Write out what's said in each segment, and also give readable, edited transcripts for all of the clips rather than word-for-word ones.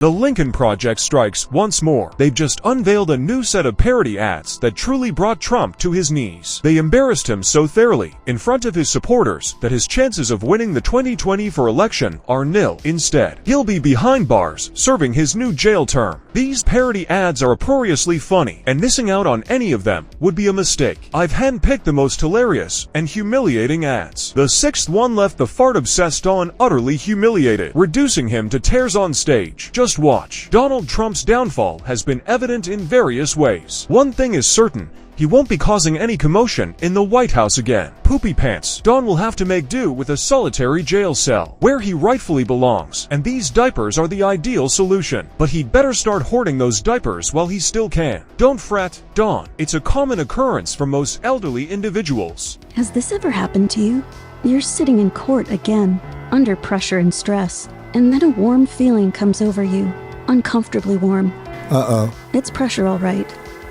The Lincoln Project strikes once more. They've just unveiled a new set of parody ads that truly brought Trump to his knees. They embarrassed him so thoroughly in front of his supporters that his chances of winning the 2024 election are nil. Instead, he'll be behind bars, serving his new jail term. These parody ads are uproariously funny, and missing out on any of them would be a mistake. I've handpicked the most hilarious and humiliating ads. The sixth one left the fart-obsessed Don utterly humiliated, reducing him to tears on stage. Just watch. Donald Trump's downfall has been evident in various ways. One thing is certain. He won't be causing any commotion in the White House again. Poopy pants. Don will have to make do with a solitary jail cell, where he rightfully belongs, and these diapers are the ideal solution. But he'd better start hoarding those diapers while he still can. Don't fret, Don. It's a common occurrence for most elderly individuals. Has this ever happened to you? You're sitting in court again, under pressure and stress, and then a warm feeling comes over you. Uncomfortably warm. Uh-oh. It's pressure, all right.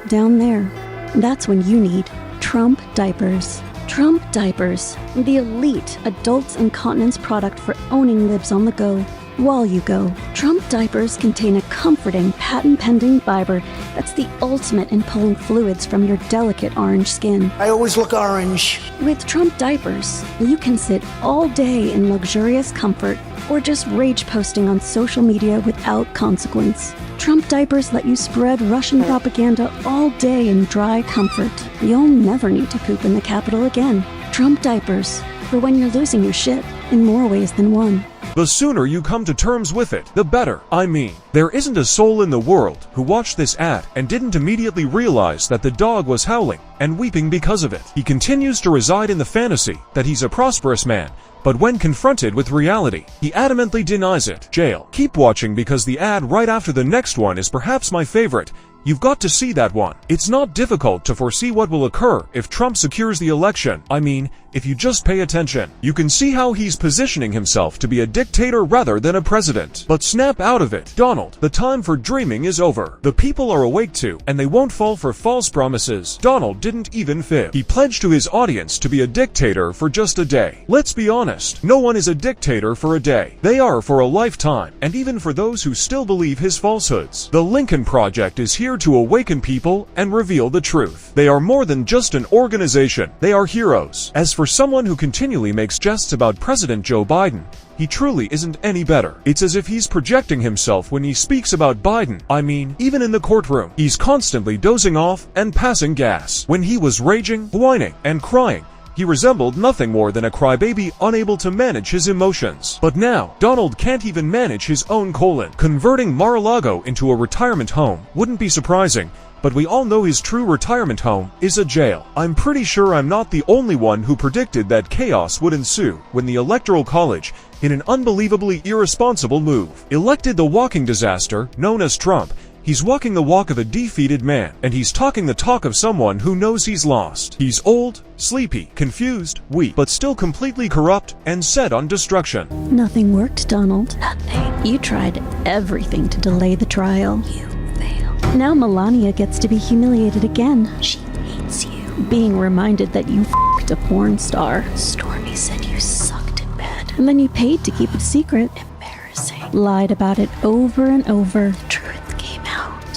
Down there. That's when you need Trump diapers. Trump diapers, the elite adults incontinence product for owning libs on the go while you go. Trump diapers contain a comforting, patent-pending fiber that's the ultimate in pulling fluids from your delicate orange skin. I always look orange. With Trump diapers, you can sit all day in luxurious comfort or just rage posting on social media without consequence. Trump diapers let you spread Russian propaganda all day in dry comfort. You'll never need to poop in the Capitol again. Trump diapers, for when you're losing your shit in more ways than one. The sooner you come to terms with it, the better. I mean, there isn't a soul in the world who watched this ad and didn't immediately realize that the dog was howling and weeping because of it. He continues to reside in the fantasy that he's a prosperous man, but when confronted with reality, he adamantly denies it. Jail. Keep watching because the ad right after the next one is perhaps my favorite. You've got to see that one. It's not difficult to foresee what will occur if Trump secures the election. I mean, if you just pay attention, you can see how he's positioning himself to be a dictator rather than a president. But snap out of it, Donald. The time for dreaming is over. The people are awake too, and they won't fall for false promises. Donald didn't even fib. He pledged to his audience to be a dictator for just a day. Let's be honest, no one is a dictator for a day. They are for a lifetime, and even for those who still believe his falsehoods. The Lincoln Project is here to awaken people and reveal the truth. They are more than just an organization. They are heroes. As for someone who continually makes jests about President Joe Biden, he truly isn't any better. It's as if he's projecting himself when he speaks about Biden. I mean, even in the courtroom, he's constantly dozing off and passing gas. When he was raging, whining, and crying, he resembled nothing more than a crybaby unable to manage his emotions. But now, Donald can't even manage his own colon. Converting Mar-a-Lago into a retirement home wouldn't be surprising, but we all know his true retirement home is a jail. I'm pretty sure I'm not the only one who predicted that chaos would ensue when the Electoral College, in an unbelievably irresponsible move, elected the walking disaster known as Trump. He's walking the walk of a defeated man, and he's talking the talk of someone who knows he's lost. He's old, sleepy, confused, weak, but still completely corrupt and set on destruction. Nothing worked, Donald. Nothing. You tried everything to delay the trial. You failed. Now Melania gets to be humiliated again. She hates you. Being reminded that you f***ed a porn star. Stormy said you sucked in bed. And then you paid to keep it secret. Embarrassing. Lied about it over and over. The truth.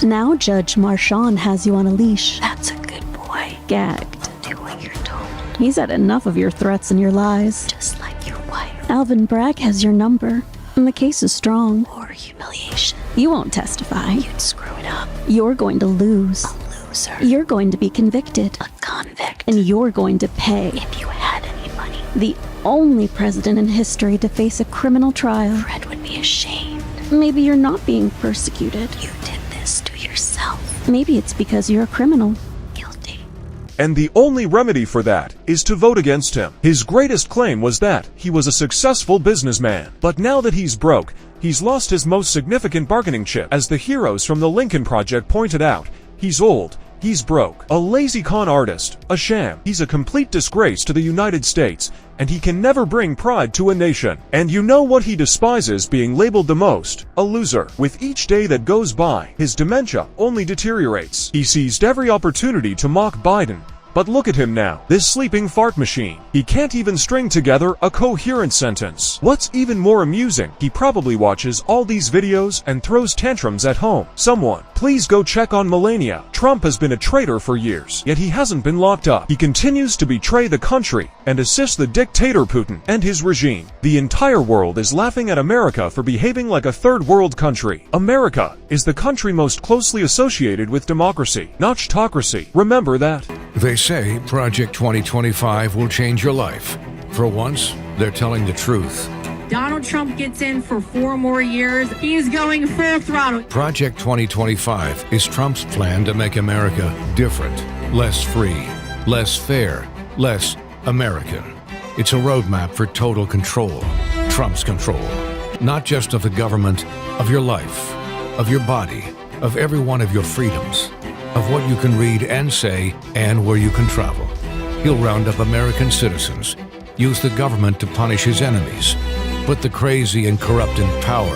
Now Judge Marchand has you on a leash. That's a good boy. Gagged. Do what you're told. He's had enough of your threats and your lies. Just like your wife. Alvin Bragg has your number, and the case is strong. Or humiliation. You won't testify. You'd screw it up. You're going to lose. A loser. You're going to be convicted. A convict. And you're going to pay. If you had any money. The only president in history to face a criminal trial. Fred would be ashamed. Maybe you're not being persecuted. You did to yourself. Maybe it's because you're a criminal. Guilty. And the only remedy for that is to vote against him. His greatest claim was that he was a successful businessman. But now that he's broke, he's lost his most significant bargaining chip. As the heroes from the Lincoln Project pointed out, he's old. He's broke, a lazy con artist, a sham. He's a complete disgrace to the United States, and he can never bring pride to a nation. And you know what he despises being labeled the most? A loser. With each day that goes by, his dementia only deteriorates. He seized every opportunity to mock Biden, But look at him now, this sleeping fart machine. He can't even string together a coherent sentence. What's even more amusing, he probably watches all these videos and throws tantrums at home. Someone, please go check on Melania. Trump has been a traitor for years, yet he hasn't been locked up. He continues to betray the country and assist the dictator Putin and his regime. The entire world is laughing at America for behaving like a third world country. America is the country most closely associated with democracy, not autocracy. Remember that. They say Project 2025 will change your life. For once, they're telling the truth. Donald Trump gets in for 4 more years. He's going full throttle. Project 2025 is Trump's plan to make America different, less free, less fair, less American. It's a roadmap for total control. Trump's control. Not just of the government, of your life, of your body, of every one of your freedoms, of what you can read and say, and where you can travel. He'll round up American citizens, use the government to punish his enemies, put the crazy and corrupt in power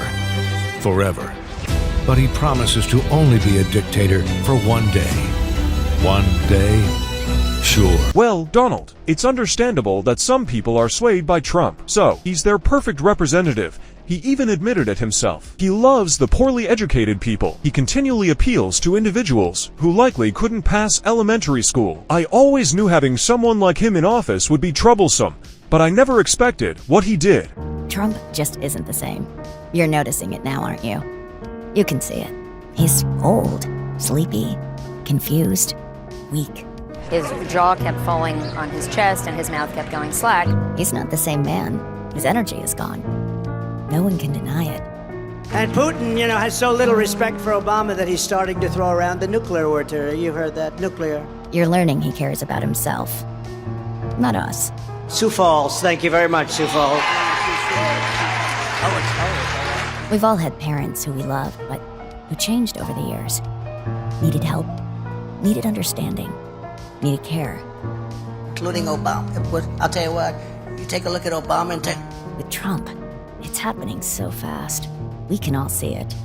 forever. But he promises to only be a dictator for one day. One day? Sure. Well, Donald, it's understandable that some people are swayed by Trump, so he's their perfect representative. He even admitted it himself. He loves the poorly educated people. He continually appeals to individuals who likely couldn't pass elementary school. I always knew having someone like him in office would be troublesome, but I never expected what he did. Trump just isn't the same. You're noticing it now, aren't you? You can see it. He's old, sleepy, confused, weak. His jaw kept falling on his chest and his mouth kept going slack. He's not the same man. His energy is gone. No one can deny it. And Putin, has so little respect for Obama that he's starting to throw around the nuclear word. You've heard that, nuclear. You're learning he cares about himself, not us. Sioux Falls, thank you very much, Sioux Falls. We've all had parents who we loved, but who changed over the years. Needed help, needed understanding, needed care. Including Obama. I'll tell you what, you take a look at Obama and With Trump, it's happening so fast. We can all see it.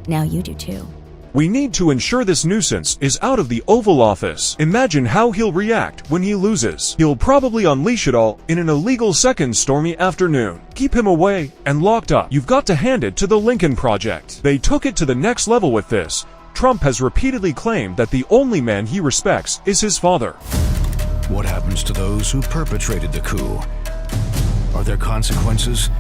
Now you do too. We need to ensure this nuisance is out of the Oval Office. Imagine how he'll react when he loses. He'll probably unleash it all in an illegal second stormy afternoon. Keep him away and locked up. You've got to hand it to the Lincoln Project. They took it to the next level with this. Trump has repeatedly claimed that the only man he respects is his father. What happens to those who perpetrated the coup? Are there consequences?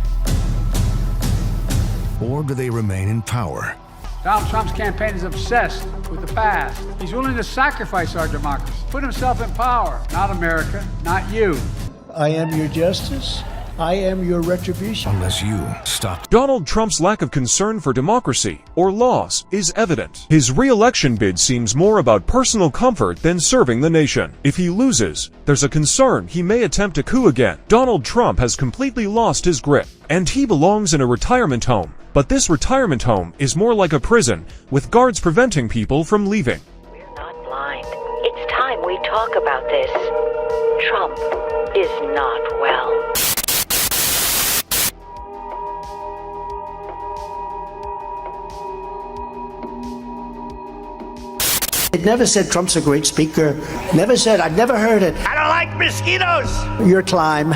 Or do they remain in power? Donald Trump's campaign is obsessed with the past. He's willing to sacrifice our democracy, put himself in power. Not America, not you. I am your justice. I am your retribution. Unless you stop. Donald Trump's lack of concern for democracy or laws is evident. His re-election bid seems more about personal comfort than serving the nation. If he loses, there's a concern he may attempt a coup again. Donald Trump has completely lost his grip, and he belongs in a retirement home. But this retirement home is more like a prison, with guards preventing people from leaving. We're not blind. It's time we talk about this. Trump is not well. It never said Trump's a great speaker. Never said, I've never heard it. I don't like mosquitoes. Your climb,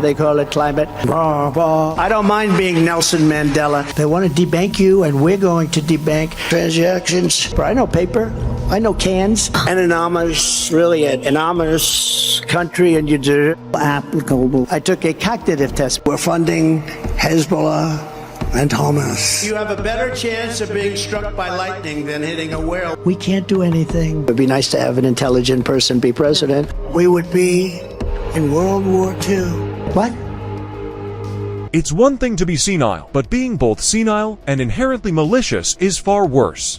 they call it climate. I don't mind being Nelson Mandela. They want to debank you, and we're going to debank transactions. But I know paper, I know cans. An anonymous, really an anonymous country, and you do applicable. I took a cognitive test. We're funding Hezbollah and Hamas. You have a better chance of being struck by lightning than hitting a whale. We can't do anything. It would be nice to have an intelligent person be president. We would be in World War II. What? It's one thing to be senile, but being both senile and inherently malicious is far worse.